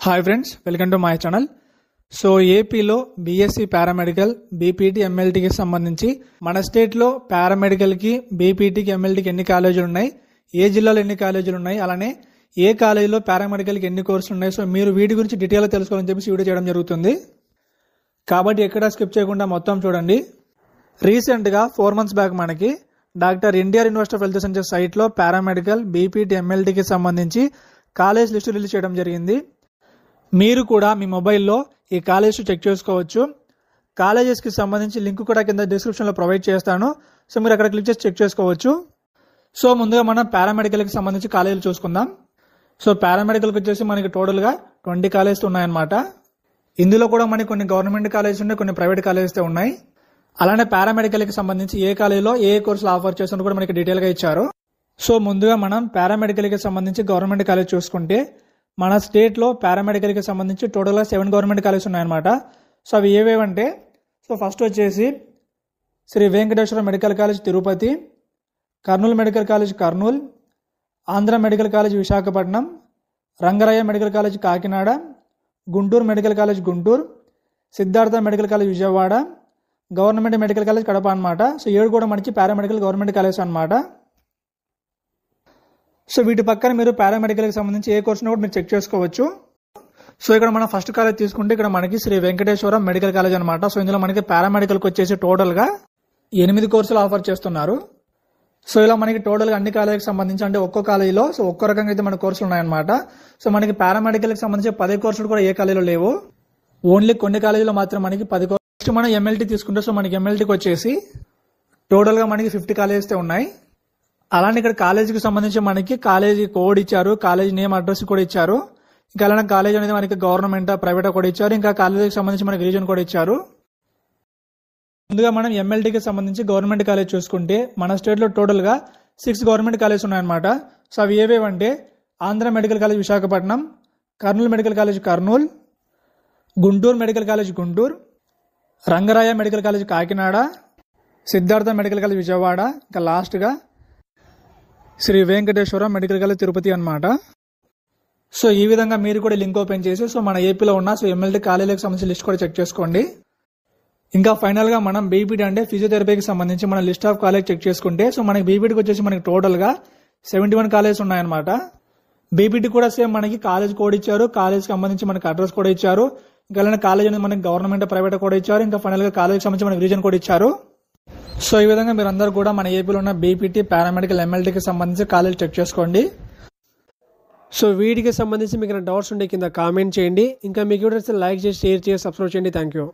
Hi friends, welcome to my channel. So ఏపీలో BSc paramedical BPT ఎంఎల్టీకి సంబంధించి మన స్టేట్లో పారామెడికల్కి బీపీటీకి ఎంఎల్టీకి ఎన్ని కాలేజీలు ఉన్నాయి, ఏ జిల్లాలో ఎన్ని కాలేజీలు ఉన్నాయి, అలానే ఏ కాలేజీలో పారామెడికల్కి ఎన్ని కోర్సులు ఉన్నాయి, సో మీరు వీటి గురించి డీటెయిల్గా తెలుసుకోవాలని చెప్పేసి వీడియో చేయడం జరుగుతుంది. కాబట్టి ఎక్కడ స్కిప్ చేయకుండా మొత్తం చూడండి. రీసెంట్గా 4 months బ్యాక్ మనకి doctor NTR university of health sciences సైట్లో పారామెడికల్ బీపీటీ ఎంఎల్టీకి సంబంధించి కాలేజ్ లిస్టు రిలీజ్ చేయడం జరిగింది. మీరు కూడా మీ మొబైల్లో ఈ కాలేజ్ చెక్ చేసుకోవచ్చు. కాలేజెస్కి సంబంధించి లింక్ కూడా కింద డిస్క్రిప్షన్లో ప్రొవైడ్ చేస్తాను. సో మీరు అక్కడ క్లిక్ చేసి చెక్ చేసుకోవచ్చు. సో ముందుగా మనం పారామెడికల్కి సంబంధించి కాలేజీలు చూసుకుందాం. సో పారామెడికల్కి వచ్చేసి మనకి టోటల్గా 20 కాలేజెస్ ఉన్నాయన్నమాట. ఇందులో కూడా మనకి కొన్ని గవర్నమెంట్ కాలేజెస్ ఉన్నాయి, కొన్ని ప్రైవేట్ కాలేజెస్ ఉన్నాయి. అలానే పారామెడికల్కి సంబంధించి ఏ కాలేజీలో ఏ కోర్సులు ఆఫర్ చేస్తున్నా కూడా మనకి డీటెయిల్గా ఇచ్చారు. సో ముందుగా మనం పారామెడికల్కి సంబంధించి గవర్నమెంట్ కాలేజ్ చూసుకుంటే మన స్టేట్లో పారామెడికల్కి సంబంధించి టోటల్గా 7 గవర్నమెంట్ కాలేజెస్ ఉన్నాయన్నమాట. సో అవి ఏవేవంటే, సో ఫస్ట్ వచ్చేసి Shri Venkateswara medical college Tirupati, Kurnool medical college Kurnool, Andhra medical college Visakhapatnam, Rangaraya medical college Kakinada, Guntur medical college Guntur, Siddhartha medical college Vijayawada, government medical college Kadapa అనమాట. సో 7 కూడా మనకి పారామెడికల్ గవర్నమెంట్ కాలేజ్ అనమాట. సో వీటి పక్కన మీరు పారామెడికల్కి సంబంధించి ఏ కోర్సును కూడా మీరు చెక్ చేసుకోవచ్చు. సో ఇక్కడ మనం ఫస్ట్ కాలేజ్ తీసుకుంటే ఇక్కడ మనకి శ్రీ వెంకటేశ్వర మెడికల్ కాలేజ్ అనమాట. సో ఇందులో మనకి పారామెడికల్కి వచ్చేసి టోటల్గా 8 కోర్సులు ఆఫర్ చేస్తున్నారు. సో ఇలా మనకి టోటల్గా అన్ని కాలేజీకి సంబంధించి అంటే ఒక్కో కాలేజీలో సో ఒక్కో రకంగా అయితే మన కోర్సులు ఉన్నాయన్నమాట. సో మనకి పారామెడికల్కి సంబంధించి 10 కోర్సులు కూడా ఏ కాలేజీలో లేవు, ఓన్లీ కొన్ని కాలేజీలో మాత్రం మనకి 10 కోర్సులు. నెక్స్ట్ మనం ఎంఎల్టీ తీసుకుంటే సో మనకి ఎంఎల్టీకి వచ్చేసి టోటల్గా మనకి 50 కాలేజెస్ ఉన్నాయి. అలానే ఇక్కడ కాలేజీకి సంబంధించి మనకి కాలేజీ కోడ్ ఇచ్చారు, కాలేజీ నేమ్ అడ్రస్ కూడా ఇచ్చారు. ఇంకా అలానే కాలేజ్ అనేది మనకి గవర్నమెంట్ ప్రైవేట్ కూడా ఇచ్చారు. ఇంకా కాలేజీకి సంబంధించి మనకి రీజన్ కూడా ఇచ్చారు. ముందుగా మనం ఎంఎల్టీకి సంబంధించి గవర్నమెంట్ కాలేజ్ చూసుకుంటే మన స్టేట్లో టోటల్గా 6 గవర్నమెంట్ కాలేజెస్ ఉన్నాయన్నమాట. సో అవి ఏవేవంటే Andhra medical college Visakhapatnam, Kurnool medical college Kurnool, Guntur medical college Guntur, Rangaraya medical college Kakinada, Siddhartha medical college Vijayawada, ఇంకా లాస్ట్గా శ్రీ వెంకటేశ్వర మెడికల్ కాలేజ్ తిరుపతి అనమాట. సో ఈ విధంగా మీరు కూడా లింక్ ఓపెన్ చేసి సో మన ఏపీలో ఉన్న సో ఎంఎల్టీ కాలేజీలకు సంబంధించి లిస్ట్ కూడా చెక్ చేసుకోండి. ఇంకా ఫైనల్గా మనం బీపీటీ అంటే ఫిజియోథెరపీకి సంబంధించి మన లిస్ట్ ఆఫ్ కాలేజ్ చెక్ చేసుకుంటే సో మనకి బీపీటీకి వచ్చేసి మనకి టోటల్గా 71 కాలేజెస్ ఉన్నాయన్నమాట. బీపీటీ కూడా సేమ్ మనకి కాలేజ్ కోడ్ ఇచ్చారు, కాలేజ్కి సంబంధించి మనకి అడ్రస్ కూడా ఇచ్చారు. ఇంకా అలానే కాలేజ్ అనేది మనకి గవర్నమెంట్ ప్రైవేట్ కూడా ఇచ్చారు. ఇంకా ఫైనల్గా కాలేజ్కి సంబంధించి మనకి రీజన్ కూడా ఇచ్చారు. సో ఈ విధంగా మీరు అందరూ కూడా మన ఏపీలో ఉన్న బీపీటీ పారామెడికల్ ఎంఎల్టీకి సంబంధించి కాలేజ్ చెక్ చేసుకోండి. సో వీటికి సంబంధించి మీకు డౌట్స్ ఉంటే కింద కామెంట్ చేయండి. ఇంకా మీకు లైక్ చేసి షేర్ చేసి సబ్స్క్రైబ్ చేయండి. Thank you.